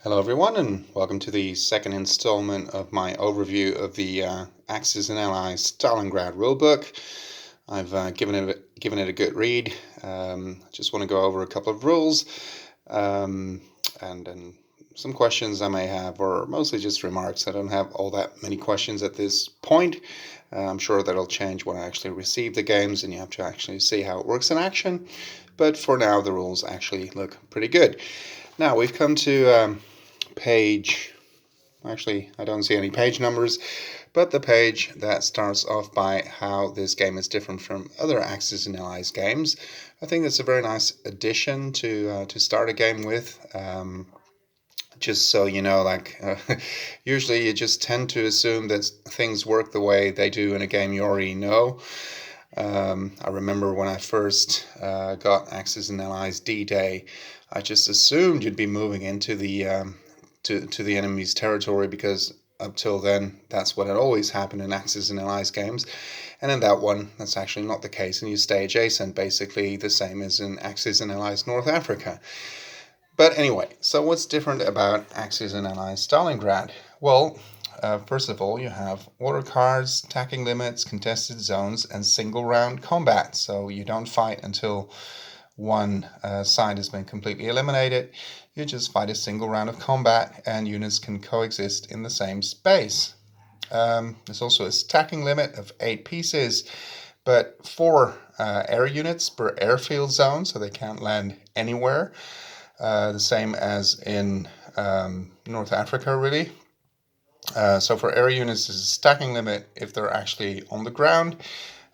Hello everyone, and welcome to the second installment of my overview of the Axis and Allies Stalingrad rulebook. I've given it a good read. Just want to go over a couple of rules and some questions I may have, or mostly just remarks. I don't have all that many questions at this point. I'm sure that'll change when I actually receive the games and you have to actually see how it works in action. But for now, the rules actually look pretty good. Now we've come to page, actually I don't see any page numbers, but the page that starts off by how this game is different from other Axis and Allies games. I think it's a very nice addition to start a game with. Just so you know, usually you just tend to assume that things work the way they do in a game you already know. I remember when I first got Axis and Allies D-Day, I just assumed you'd be moving into the to the enemy's territory, because up till then that's what had always happened in Axis and Allies games. And in that one, that's actually not the case, and you stay adjacent, basically the same as in Axis and Allies North Africa. But anyway, so what's different about Axis and Allies Stalingrad? Well, first of all, you have order cards, attacking limits, contested zones, and single round combat. So you don't fight until one side has been completely eliminated. You just fight a single round of combat, and units can coexist in the same space. There's also a stacking limit of 8 pieces, but 4 air units per airfield zone, so they can't land anywhere. The same as in North Africa, really. So for air units, there's a stacking limit if they're actually on the ground.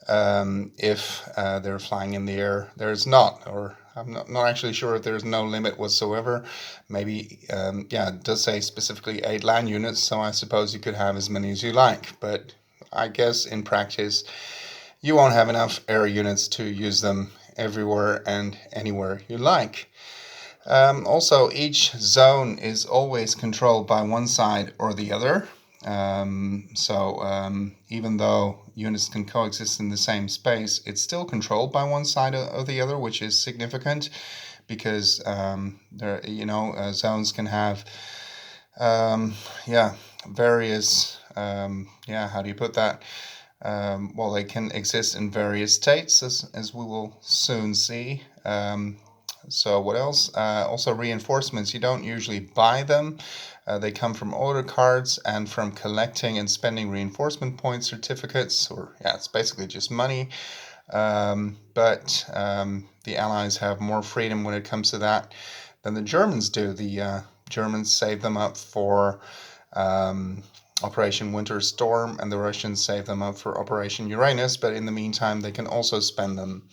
If they're flying in the air, there's not, or I'm not actually sure if there's no limit whatsoever. Maybe, it does say specifically 8 land units, so I suppose you could have as many as you like. But I guess in practice, you won't have enough air units to use them everywhere and anywhere you like. Also, each zone is always controlled by one side or the other. Even though units can coexist in the same space, it's still controlled by one side or the other, which is significant because zones can have various how do you put that? They can exist in various states, as we will soon see. So what else? Also reinforcements, you don't usually buy them. They come from order cards and from collecting and spending reinforcement point certificates, it's basically just money. But the Allies have more freedom when it comes to that than the Germans do. The Germans save them up for Operation Winter Storm, and the Russians save them up for Operation Uranus, but in the meantime they can also spend them.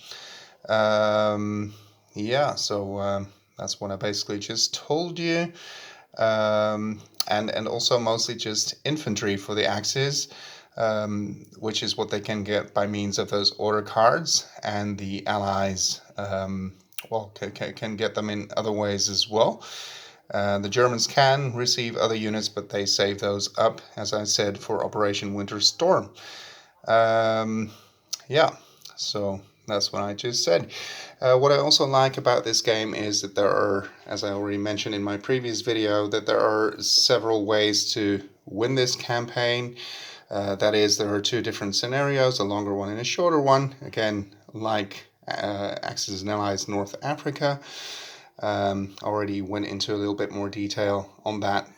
That's what I basically just told you. And also mostly just infantry for the Axis, which is what they can get by means of those order cards, and the Allies can get them in other ways as well. The Germans can receive other units, but they save those up, as I said, for Operation Winter Storm. So that's what I just said. What I also like about this game is that there are, as I already mentioned in my previous video, that there are several ways to win this campaign. That is, there are 2 different scenarios, a longer one and a shorter one. Again, like Axis and Allies North Africa. Already went into a little bit more detail on that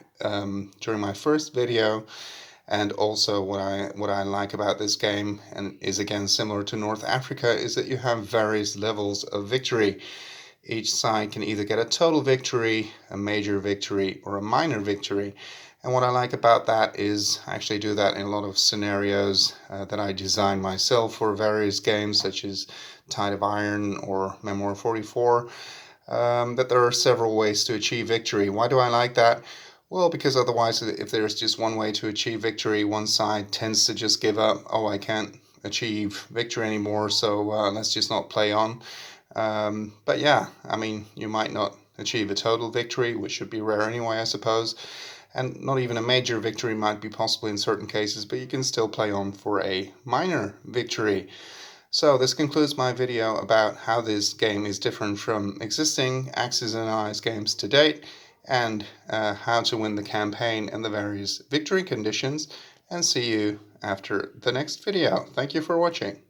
during my first video. And also what I like about this game, and is again similar to North Africa, is that you have various levels of victory. Each side can either get a total victory, a major victory, or a minor victory. And what I like about that is I actually do that in a lot of scenarios that I designed myself for various games, such as Tide of Iron or Memoir 44, that there are several ways to achieve victory. Why do I like that? Well, because otherwise, if there's just one way to achieve victory, one side tends to just give up. Oh, I can't achieve victory anymore, so let's just not play on. But yeah, I mean, you might not achieve a total victory, which should be rare anyway, I suppose. And not even a major victory might be possible in certain cases, but you can still play on for a minor victory. So this concludes my video about how this game is different from existing Axis and Allies games to date. and how to win the campaign and the various victory conditions, and see you after the next video. Thank you for watching.